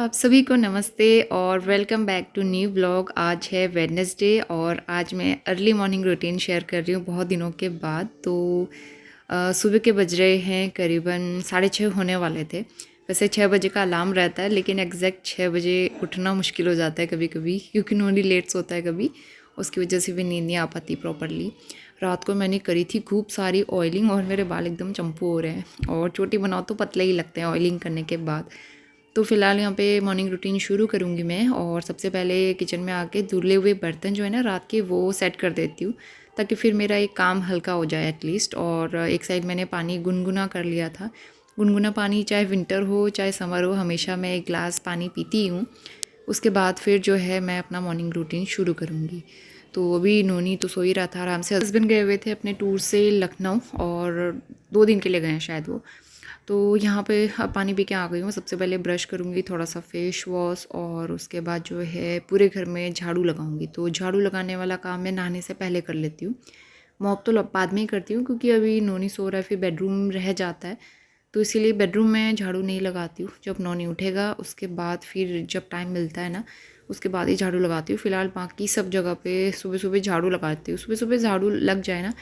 आप सभी को नमस्ते और welcome back to new blog. आज है वेडनेसडे और आज मैं अर्ली मॉर्निंग रूटीन शेयर कर रही हूँ बहुत दिनों के बाद। तो सुबह के बज रहे हैं करीबन 6:30 होने वाले थे। वैसे 6 बजे का अलार्म रहता है लेकिन एग्जैक्ट 6 बजे उठना मुश्किल हो जाता है कभी कभी, क्योंकि नोनी लेट सोता है कभी, उसकी वजह से भी नींद नहीं आ पाती प्रॉपरली। रात को मैंने करी थी खूब सारी ऑयलिंग और मेरे बाल एकदम चंपू हो रहे हैं और चोटी बनाओ तो पतले ही लगते हैं ऑयलिंग करने के बाद। तो फ़िलहाल यहाँ पे मॉर्निंग रूटीन शुरू करूँगी मैं, और सबसे पहले किचन में आके धुले हुए बर्तन जो है ना रात के, वो सेट कर देती हूँ ताकि फिर मेरा एक काम हल्का हो जाए एटलीस्ट। और एक साइड मैंने पानी गुनगुना कर लिया था। गुनगुना पानी चाहे विंटर हो चाहे समर हो, हमेशा मैं एक गिलास पानी पीती हूँ। उसके बाद फिर जो है मैं अपना मॉर्निंग रूटीन शुरू करूँगी। तो अभी नोनी तो सो ही रहा था आराम से। हस्बैंड गए हुए थे अपने टूर से लखनऊ और 2 दिन के लिए गए हैं शायद वो। तो यहाँ पे पानी पी के आ गई हूँ। सबसे पहले ब्रश करूँगी, थोड़ा सा फेस वॉश, और उसके बाद जो है पूरे घर में झाड़ू लगाऊँगी। तो झाड़ू लगाने वाला काम मैं नहाने से पहले कर लेती हूँ। मॉप तो बाद में ही करती हूँ क्योंकि अभी नोनी सो रहा है, फिर बेडरूम रह जाता है, तो इसीलिए बेडरूम में झाड़ू नहीं लगाती हूँ। जब नोनी उठेगा उसके बाद फिर जब टाइम मिलता है ना, उसके बाद ही झाड़ू लगाती हूँ। फिलहाल बाकी सब जगह पे सुबह सुबह झाड़ू लगाती हूँ। सुबह सुबह झाड़ू लग जाए ना,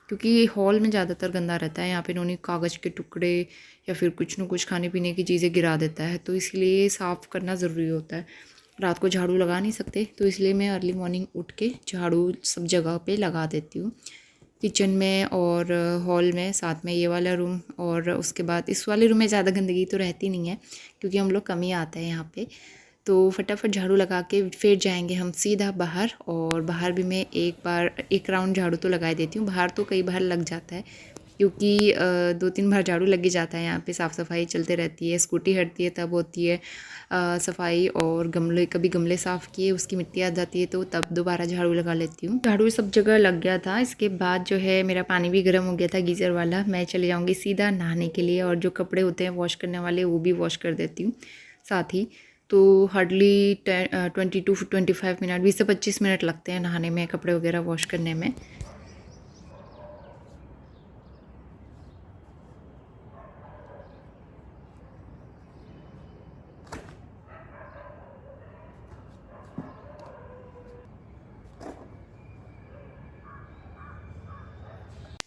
क्योंकि हॉल में ज़्यादातर गंदा रहता है। यहाँ पे नोनी कागज़ के टुकड़े या फिर कुछ न कुछ खाने पीने की चीज़ें गिरा देता है, तो इसलिए साफ़ करना ज़रूरी होता है। रात को झाड़ू लगा नहीं सकते, तो इसलिए मैं अर्ली मॉर्निंग उठ के झाड़ू सब जगह पे लगा देती हूँ, किचन में और हॉल में, साथ में ये वाला रूम। और उसके बाद इस वाले रूम में ज़्यादा गंदगी तो रहती नहीं है क्योंकि हम लोग कम ही आते हैं यहाँ पे। तो फटाफट झाड़ू लगा के फिर जाएंगे हम सीधा बाहर। और बाहर भी मैं एक राउंड झाड़ू तो लगा देती हूँ। बाहर तो कई बार लग जाता है क्योंकि 2-3 बार झाड़ू लग ही जाता है। यहाँ पे साफ़ सफाई चलते रहती है, स्कूटी हटती है तब होती है सफाई, और गमले, कभी गमले साफ़ किए उसकी मिट्टी आ जाती है तो तब दोबारा झाड़ू लगा लेती हूँ। झाड़ू सब जगह लग गया था। इसके बाद जो है मेरा पानी भी गर्म हो गया था गीज़र वाला। मैं चले जाऊँगी सीधा नहाने के लिए, और जो कपड़े होते हैं वॉश करने वाले वो भी वॉश कर देती हूँ साथ ही। तो हार्डली 20 to 25 मिनट, 20 से 25 मिनट लगते हैं नहाने में, कपड़े वगैरह वॉश करने में।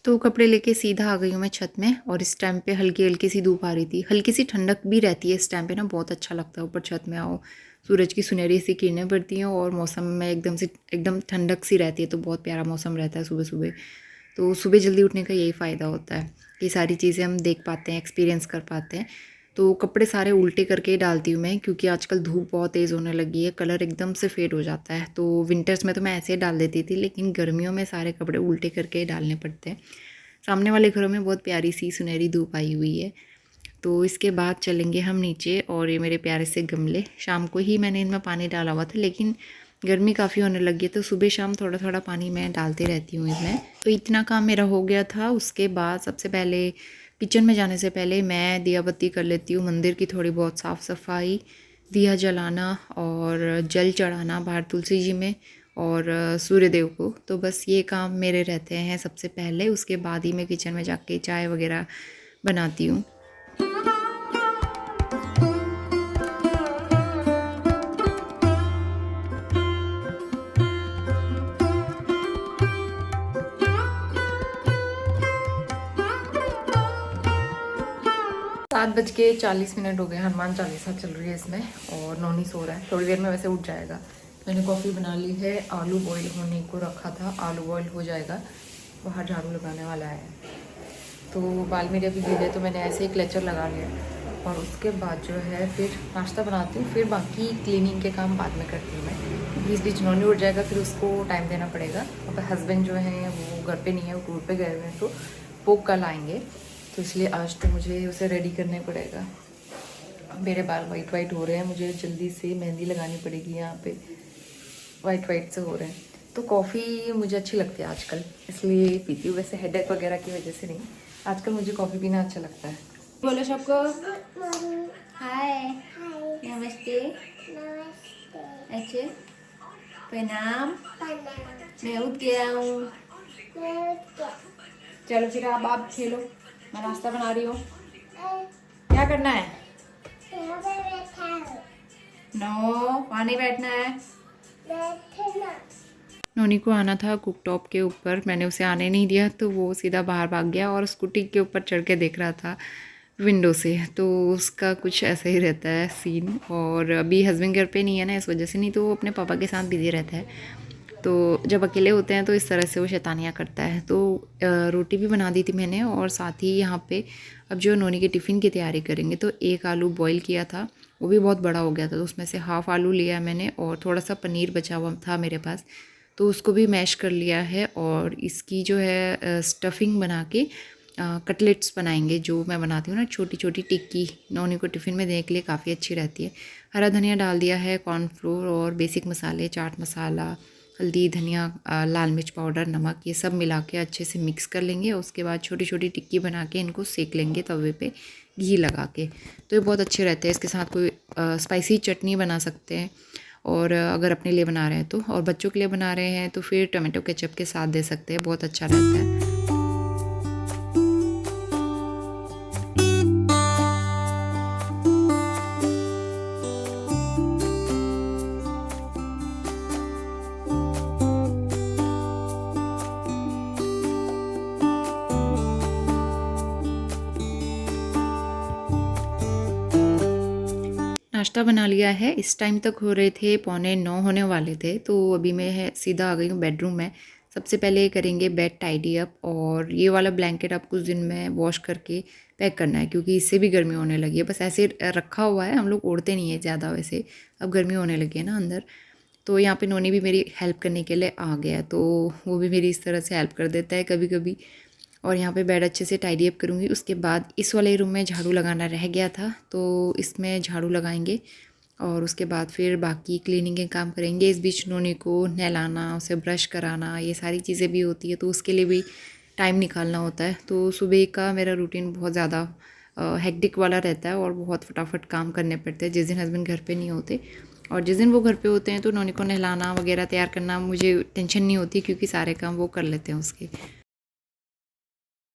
तो कपड़े लेके सीधा आ गई हूँ मैं छत में, और इस टाइम पे हल्की हल्की सी धूप आ रही थी, हल्की सी ठंडक भी रहती है इस टाइम पे ना, बहुत अच्छा लगता है। ऊपर छत में आओ, सूरज की सुनहरी सी किरणें पड़ती हैं और मौसम में एकदम ठंडक सी रहती है, तो बहुत प्यारा मौसम रहता है सुबह सुबह। तो सुबह जल्दी उठने का यही फ़ायदा होता है कि सारी चीज़ें हम देख पाते हैं, एक्सपीरियंस कर पाते हैं। तो कपड़े सारे उल्टे करके ही डालती हूँ मैं, क्योंकि आजकल धूप बहुत तेज़ होने लगी है, कलर एकदम से फेड हो जाता है। तो विंटर्स में तो मैं ऐसे ही डाल देती थी, लेकिन गर्मियों में सारे कपड़े उल्टे करके ही डालने पड़ते हैं। सामने वाले घरों में बहुत प्यारी सी सुनहरी धूप आई हुई है। तो इसके बाद चलेंगे हम नीचे, और ये मेरे प्यारे से गमले, शाम को ही मैंने इनमें पानी डाला हुआ था, लेकिन गर्मी काफ़ी होने लगी है तो सुबह शाम थोड़ा थोड़ा पानी मैं डालती रहती हूँ इसमें। तो इतना काम मेरा हो गया था। उसके बाद सबसे पहले किचन में जाने से पहले मैं दिया बत्ती कर लेती हूँ, मंदिर की थोड़ी बहुत साफ़ सफाई, दिया जलाना और जल चढ़ाना बाहर तुलसी जी में और सूर्यदेव को। तो बस ये काम मेरे रहते हैं सबसे पहले। उसके बाद ही मैं किचन में जाके चाय वगैरह बनाती हूँ। 7:40 हो गए। हनुमान चालीसा चल रही है इसमें, और नोनी सो रहा है, थोड़ी देर में वैसे उठ जाएगा। मैंने कॉफ़ी बना ली है, आलू बॉईल होने को रखा था, आलू बॉईल हो जाएगा, बाहर झाड़ू लगाने वाला है। तो बाल मेरे अभी गीले, तो मैंने ऐसे ही क्लेचर लगा लिया, और उसके बाद जो है फिर नाश्ता बनाती हूँ, फिर बाकी क्लीनिंग के काम बाद में करती हूँ मैं। बीच बीच नोनी उठ जाएगा, फिर उसको टाइम देना पड़ेगा। अब हस्बैंड जो हैं वो घर पे नहीं है, वो टूर पे गए हुए हैं, तो वो कल आएंगे, तो इसलिए आज तो मुझे उसे रेडी करने पड़ेगा। मेरे बाल वाइट हो रहे हैं, मुझे जल्दी से मेहंदी लगानी पड़ेगी। यहाँ पे वाइट से हो रहे हैं। तो कॉफ़ी मुझे अच्छी लगती है आजकल, इसलिए पीती हूँ। वैसे हेडेक वगैरह की वजह से नहीं, आजकल मुझे कॉफ़ी पीना अच्छा लगता है। बोलो सबको हाय, नमस्ते, अच्छे, प्रणाम, मैं उठ गया हूँ। चलो फिर आप खेलो, मैं नाश्ता बना रही हूँ। क्या करना है? नो, वहाँ नहीं बैठना है। बैठना। नोनी को आना था कुकटॉप के ऊपर, मैंने उसे आने नहीं दिया तो वो सीधा बाहर भाग गया और स्कूटी के ऊपर चढ़ के देख रहा था विंडो से। तो उसका कुछ ऐसा ही रहता है सीन। और अभी हस्बैंड घर पे नहीं है ना, इस वजह से, नहीं तो वो अपने पापा के साथ बिजी रहता है। तो जब अकेले होते हैं तो इस तरह से वो शैतानियाँ करता है। तो रोटी भी बना दी थी मैंने, और साथ ही यहाँ पे अब जो नोनी के टिफ़िन की तैयारी करेंगे, तो एक आलू बॉईल किया था, वो भी बहुत बड़ा हो गया था, तो उसमें से हाफ़ आलू लिया मैंने, और थोड़ा सा पनीर बचा हुआ था मेरे पास, तो उसको भी मैश कर लिया है। और इसकी जो है स्टफिंग बना के कटलेट्स बनाएंगे, जो मैं बनाती हूँ ना, छोटी छोटी टिक्की, नोनी को टिफ़िन में देने के लिए काफ़ी अच्छी रहती है। हरा धनिया डाल दिया है, कॉर्नफ्लोर और बेसिक मसाले, चाट मसाला, हल्दी, धनिया, लाल मिर्च पाउडर, नमक, ये सब मिला के अच्छे से मिक्स कर लेंगे। उसके बाद छोटी छोटी टिक्की बना के इनको सेक लेंगे तवे पे घी लगा के। तो ये बहुत अच्छे रहते हैं। इसके साथ कोई स्पाइसी चटनी बना सकते हैं, और अगर अपने लिए बना रहे हैं तो, और बच्चों के लिए बना रहे हैं तो फिर टमाटो केचप के साथ दे सकते हैं, बहुत अच्छा रहता है। नाश्ता बना लिया है, इस टाइम तक हो रहे थे 8:45 होने वाले थे। तो अभी मैं सीधा आ गई हूँ बेडरूम में। सबसे पहले करेंगे बेड टाइडी अप, और ये वाला ब्लैंकेट अब कुछ दिन में वॉश करके पैक करना है, क्योंकि इससे भी गर्मी होने लगी है। बस ऐसे रखा हुआ है, हम लोग ओढ़ते नहीं है ज़्यादा वैसे, अब गर्मी होने लगी है ना अंदर। तो यहाँ पे नोनी भी मेरी हेल्प करने के लिए आ गया, तो वो भी मेरी इस तरह से हेल्प कर देता है कभी कभी। और यहाँ पे बेड अच्छे से टाइडी अप करूँगी। उसके बाद इस वाले रूम में झाड़ू लगाना रह गया था, तो इसमें झाड़ू लगाएंगे, और उसके बाद फिर बाकी क्लीनिंग के काम करेंगे। इस बीच नोनी को नहलाना, उसे ब्रश कराना, ये सारी चीज़ें भी होती है, तो उसके लिए भी टाइम निकालना होता है। तो सुबह का मेरा रूटीन बहुत ज़्यादा हेक्टिक वाला रहता है, और बहुत फटाफट काम करने पड़ते हैं जिस दिन हस्बैंड घर पे नहीं होते। और जिस दिन वो घर पे होते हैं तो नोनी को नहलाना वगैरह तैयार करना मुझे टेंशन नहीं होती, क्योंकि सारे काम वो कर लेते हैं उसके।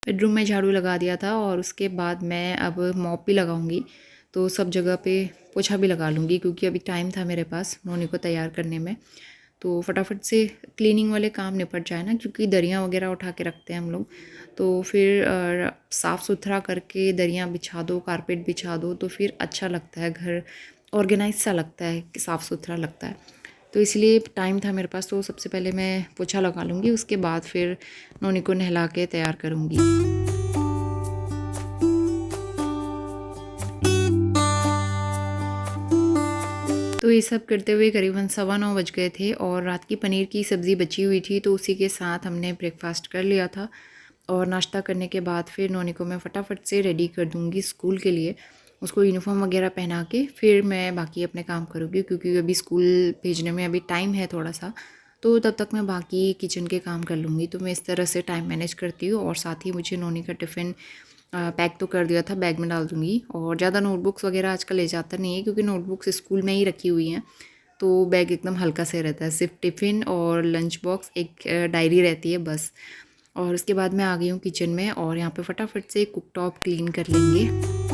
बेडरूम में झाड़ू लगा दिया था, और उसके बाद मैं अब मॉप भी लगाऊंगी, तो सब जगह पे पोछा भी लगा लूँगी, क्योंकि अभी टाइम था मेरे पास नोनी को तैयार करने में। तो फटाफट से क्लीनिंग वाले काम निपट जाए ना, क्योंकि दरियाँ वगैरह उठा के रखते हैं हम लोग, तो फिर साफ़ सुथरा करके दरियाँ बिछा दो, कारपेट बिछा दो, तो फिर अच्छा लगता है, घर ऑर्गेनाइज सा लगता है, साफ़ सुथरा लगता है। तो इसलिए टाइम था मेरे पास, तो सबसे पहले मैं पोछा लगा लूँगी, उसके बाद फिर नोनी को नहला के तैयार करूँगी। तो ये सब करते हुए करीबन 9:15 बज गए थे, और रात की पनीर की सब्ज़ी बची हुई थी, तो उसी के साथ हमने ब्रेकफास्ट कर लिया था। और नाश्ता करने के बाद फिर नोनी को मैं फटाफट से रेडी कर दूँगी स्कूल के लिए, उसको यूनिफॉर्म वगैरह पहना के फिर मैं बाकी अपने काम करूँगी, क्योंकि अभी स्कूल भेजने में अभी टाइम है थोड़ा सा, तो तब तक मैं बाकी किचन के काम कर लूँगी। तो मैं इस तरह से टाइम मैनेज करती हूँ। और साथ ही मुझे नोनी का टिफ़िन पैक तो कर दिया था, बैग में डाल दूँगी। और ज़्यादा नोटबुक्स वगैरह आजकल ले जाता नहीं है, क्योंकि नोटबुक्स स्कूल में ही रखी हुई हैं, तो बैग एकदम हल्का से रहता है, सिर्फ टिफ़िन और लंच बॉक्स, एक डायरी रहती है बस। और उसके बाद मैं आ गई हूँ किचन में, और यहाँ पे फटाफट से कुकटॉप क्लीन कर लेंगे।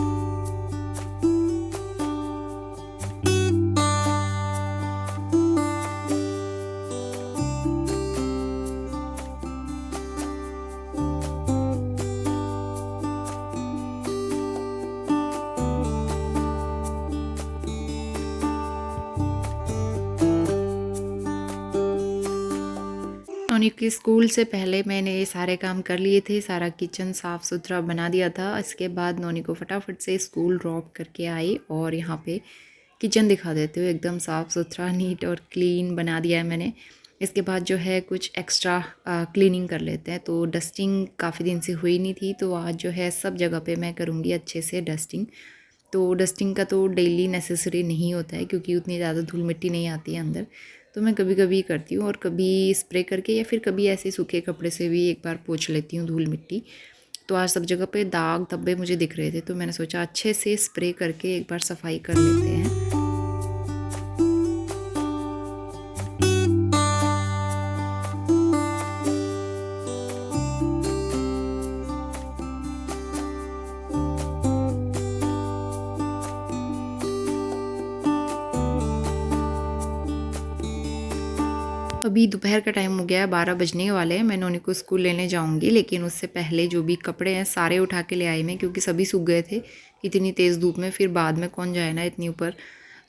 नोनी के स्कूल से पहले मैंने ये सारे काम कर लिए थे, सारा किचन साफ़ सुथरा बना दिया था। इसके बाद नोनी को फटाफट से स्कूल ड्रॉप करके आई, और यहाँ पे किचन दिखा देते हुए एकदम साफ़ सुथरा, नीट और क्लीन बना दिया है मैंने। इसके बाद जो है कुछ एक्स्ट्रा क्लीनिंग कर लेते हैं। तो डस्टिंग काफ़ी दिन से हुई नहीं थी, तो आज जो है सब जगह पे मैं करूँगी अच्छे से डस्टिंग। तो डस्टिंग का तो डेली नेसेसरी नहीं होता है, क्योंकि उतनी ज़्यादा धूल मिट्टी नहीं आती है अंदर, तो मैं कभी कभी करती हूँ, और कभी स्प्रे करके, या फिर कभी ऐसे सूखे कपड़े से भी एक बार पोंछ लेती हूँ धूल मिट्टी। तो आज सब जगह पे दाग धब्बे मुझे दिख रहे थे, तो मैंने सोचा अच्छे से स्प्रे करके एक बार सफाई कर लेते हैं। अभी दोपहर का टाइम हो गया है, 12 बजने वाले हैं। मैं नोनी को स्कूल लेने जाऊंगी, लेकिन उससे पहले जो भी कपड़े हैं सारे उठा के ले आई मैं, क्योंकि सभी सूख गए थे इतनी तेज़ धूप में। फिर बाद में कौन जाए ना इतनी ऊपर,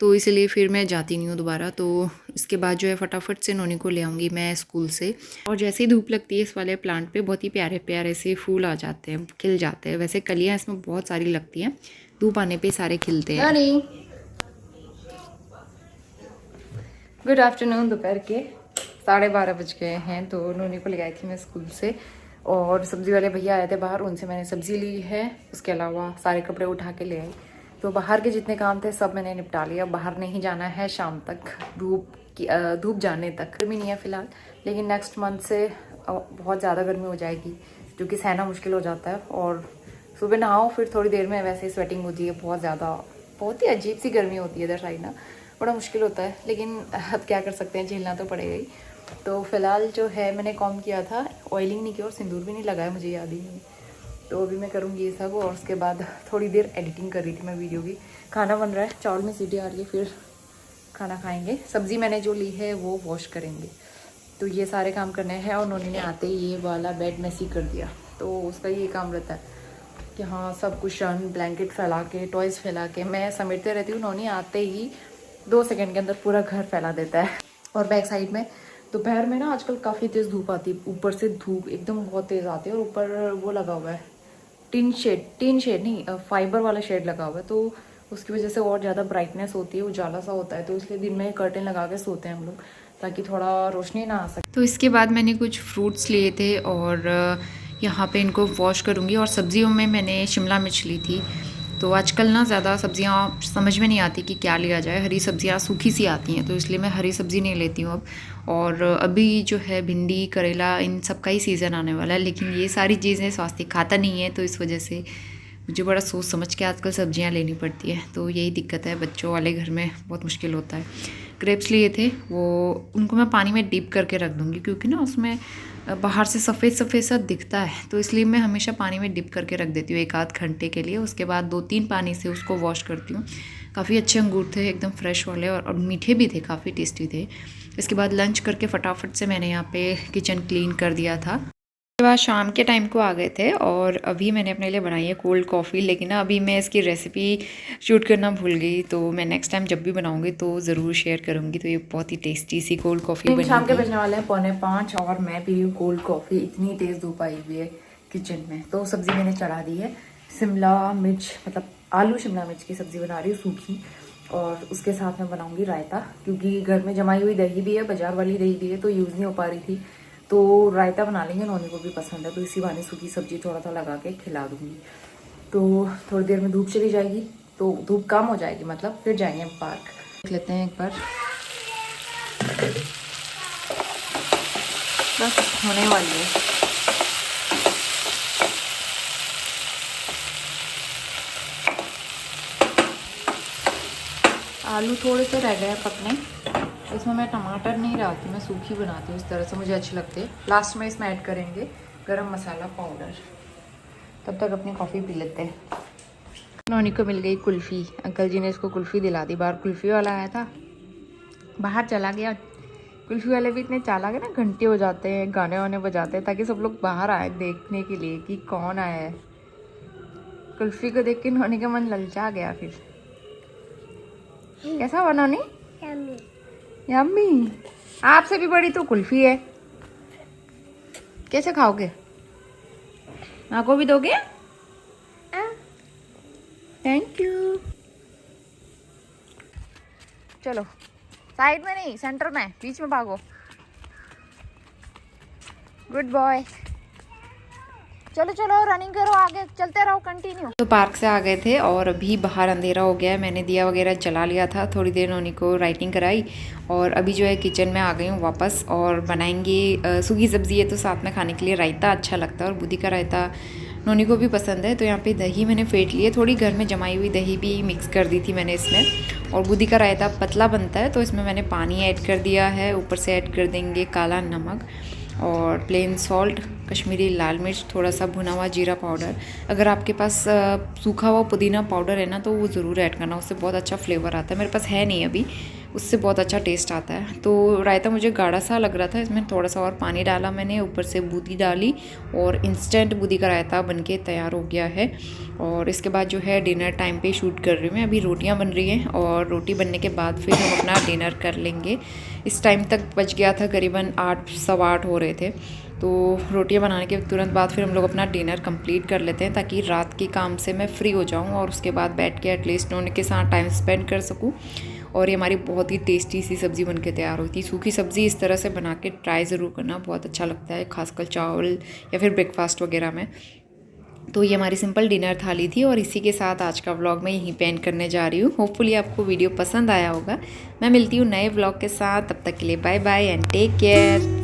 तो इसलिए फिर मैं जाती नहीं हूँ दोबारा। तो इसके बाद जो है फटाफट से नोनी को ले आऊँगी मैं स्कूल से। और जैसे ही धूप लगती है इस वाले प्लांट पे बहुत ही प्यारे प्यारे से फूल आ जाते हैं, खिल जाते हैं। वैसे कलियाँ इसमें बहुत सारी लगती हैं, धूप आने पे सारे खिलते हैं। Good afternoon. दोपहर के 12:30 बज गए हैं। तो नोनी को ले आई थी मैं स्कूल से, और सब्ज़ी वाले भैया आए थे बाहर, उनसे मैंने सब्ज़ी ली है। उसके अलावा सारे कपड़े उठा के ले आई। तो बाहर के जितने काम थे सब मैंने निपटा लिया। बाहर नहीं जाना है शाम तक, धूप जाने तक। गर्मी नहीं है फ़िलहाल, लेकिन नेक्स्ट मंथ से बहुत ज़्यादा गर्मी हो जाएगी, जो कि सहना मुश्किल हो जाता है। और सुबह नहाओ फिर थोड़ी देर में वैसे ही स्वेटिंग होती है बहुत ज़्यादा। बहुत ही अजीब सी गर्मी होती है इधर साइड ना, बड़ा मुश्किल होता है। लेकिन अब क्या कर सकते हैं, झेलना तो पड़ेगा ही। तो फिलहाल जो है मैंने कॉम किया था, ऑयलिंग नहीं किया और सिंदूर भी नहीं लगाया, मुझे याद ही नहीं। तो अभी मैं करूँगी ये सब, और उसके बाद थोड़ी देर एडिटिंग कर रही थी मैं वीडियो की। खाना बन रहा है, चावल में सीटी आ रही है, फिर खाना खाएंगे। सब्ज़ी मैंने जो ली है वो वॉश करेंगे। तो ये सारे काम करने हैं। और नोनी ने आते ही ये वाला बेड मैसी कर दिया, तो उसका ये काम रहता है कि हाँ सब कुशन ब्लैंकेट फैला के, टॉयज़ फैला के मैं समेटते रहती हूँ। नोनी आते ही 2 सेकंड के अंदर पूरा घर फैला देता है। और बैक साइड में दोपहर में ना आजकल काफ़ी तेज़ धूप आती है, ऊपर से धूप एकदम बहुत तेज़ आती है। और ऊपर वो लगा हुआ है टिन शेड नहीं, फाइबर वाला शेड लगा हुआ है, तो उसकी वजह से और ज़्यादा ब्राइटनेस होती है, उजाला सा होता है। तो इसलिए दिन में कर्टेन लगा के सोते हैं हम लोग, ताकि थोड़ा रोशनी ना आ सके। तो इसके बाद मैंने कुछ फ्रूट्स लिए थे, और यहाँ पे इनको वॉश करूँगी। और सब्जियों में मैंने शिमला मिर्च ली थी। तो आजकल ना ज़्यादा सब्जियाँ समझ में नहीं आती कि क्या लिया जाए। हरी सब्जियाँ सूखी सी आती हैं, तो इसलिए मैं हरी सब्ज़ी नहीं लेती हूँ अब। और अभी जो है भिंडी करेला इन सब का ही सीज़न आने वाला है, लेकिन ये सारी चीज़ें स्वास्थ्य खाता नहीं है, तो इस वजह से मुझे बड़ा सोच समझ के आजकल सब्जियाँ लेनी पड़ती है। तो यही दिक्कत है, बच्चों वाले घर में बहुत मुश्किल होता है। ग्रेप्स लिए थे, वो उनको मैं पानी में डीप करके रख दूँगी, क्योंकि ना उसमें बाहर से सफ़ेद सफ़ेद सा दिखता है, तो इसलिए मैं हमेशा पानी में डिप करके रख देती हूँ 1 आध घंटे के लिए। उसके बाद 2-3 पानी से उसको वॉश करती हूँ। काफ़ी अच्छे अंगूर थे, एकदम फ्रेश वाले, और मीठे भी थे, काफ़ी टेस्टी थे। इसके बाद लंच करके फटाफट से मैंने यहाँ पे किचन क्लीन कर दिया था। उसके बाद शाम के टाइम को आ गए थे, और अभी मैंने अपने लिए बनाई है कोल्ड कॉफ़ी। लेकिन ना अभी मैं इसकी रेसिपी शूट करना भूल गई, तो मैं नेक्स्ट टाइम जब भी बनाऊंगी तो ज़रूर शेयर करूंगी। तो ये बहुत ही टेस्टी सी कोल्ड कॉफ़ी बनी। शाम के बजने वाले हैं 4:45, और मैं पी रही हूँ कोल्ड कॉफ़ी। इतनी तेज़ धूप आई हुई है किचन में। तो सब्ज़ी मैंने चढ़ा दी है, शिमला मिर्च, मतलब आलू शिमला मिर्च की सब्ज़ी बना रही हूँ सूखी। और उसके साथ मैं बनाऊँगी रायता, क्योंकि घर में जमाई हुई दही भी है, बाजार वाली दही भी है, तो यूज़ नहीं हो पा रही थी। तो रायता बना लेंगे, नोनी को भी पसंद है, तो इसी बहाने सूखी सब्जी थोड़ा सा लगा के खिला दूँगी। तो थोड़ी देर में धूप चली जाएगी, तो धूप कम हो जाएगी, मतलब फिर जाएंगे पार्क। देख लेते हैं एक बार, बस होने वाली है। आलू थोड़े से रह गए पकने, इसमें मैं टमाटर नहीं डालती, मैं सूखी बनाती हूँ इस तरह से, मुझे अच्छे लगते हैं। लास्ट में इसमें ऐड करेंगे गरम मसाला पाउडर। तब तक अपनी कॉफ़ी पी लेते हैं। नोनी को मिल गई कुल्फ़ी, अंकल जी ने इसको कुल्फ़ी दिला दी। बाहर कुल्फ़ी वाला आया था, बाहर चला गया। कुल्फ़ी वाले भी इतने चालाक है ना, घंटे हो जाते हैं, गाने वाने बजाते हैं, ताकि सब लोग बाहर आए देखने के लिए कि कौन आया है। कुल्फ़ी को देख के नोनी का मन ललचा गया। फिर कैसा हुआ नोनी? यम्मी। आपसे भी बड़ी तो कुल्फ़ी है, कैसे खाओगे? माँ को भी दोगे? Thank you. चलो साइड में नहीं, सेंटर में, बीच में भागो। Good boy. चलो चलो रनिंग करो, आगे चलते रहो, कंटिन्यू। तो पार्क से आ गए थे, और अभी बाहर अंधेरा हो गया है। मैंने दिया वगैरह जला लिया था, थोड़ी देर नोनी को राइटिंग कराई, और अभी जो है किचन में आ गई हूँ वापस। और बनाएंगे सूखी सब्ज़ी है, तो साथ में खाने के लिए रायता अच्छा लगता है, और बूंदी का रायता नोनी को भी पसंद है। तो यहाँ पे दही मैंने फेंट ली है, थोड़ी घर में जमाई हुई दही भी मिक्स कर दी थी मैंने इसमें। और बूंदी का रायता पतला बनता है, तो इसमें मैंने पानी ऐड कर दिया है। ऊपर से ऐड कर देंगे काला नमक और प्लेन सॉल्ट, कश्मीरी लाल मिर्च, थोड़ा सा भुना हुआ जीरा पाउडर। अगर आपके पास सूखा हुआ पुदीना पाउडर है ना, तो वो ज़रूर ऐड करना, उससे बहुत अच्छा फ्लेवर आता है। मेरे पास है नहीं अभी, उससे बहुत अच्छा टेस्ट आता है। तो रायता मुझे गाढ़ा सा लग रहा था, इसमें थोड़ा सा और पानी डाला मैंने, ऊपर से बूंदी डाली और इंस्टेंट बूंदी का रायता बनके तैयार हो गया है। और इसके बाद जो है डिनर टाइम पे शूट कर रही हूँ मैं। अभी रोटियाँ बन रही हैं और रोटी बनने के बाद फिर हम अपना डिनर कर लेंगे। इस टाइम तक बच गया था करीबन 8 सवा 8 हो रहे थे। तो रोटियां बनाने के तुरंत बाद फिर हम लोग अपना डिनर कंप्लीट कर लेते हैं, ताकि रात के काम से मैं फ्री हो जाऊं और उसके बाद बैठ के एटलीस्ट उनके साथ टाइम स्पेंड कर सकूं। और ये हमारी बहुत ही टेस्टी सी सब्ज़ी बन के तैयार होती है। सूखी सब्ज़ी इस तरह से बना के ट्राई ज़रूर करना, बहुत अच्छा लगता है, खासकर चावल या फिर ब्रेकफास्ट वगैरह में। तो ये हमारी सिंपल डिनर थाली थी और इसी के साथ आज का व्लॉग मैं यहीं पे एंड करने जा रही हूँ। होपफुली आपको वीडियो पसंद आया होगा। मैं मिलती हूँ नए व्लॉग के साथ, तब तक के लिए bye bye and take care.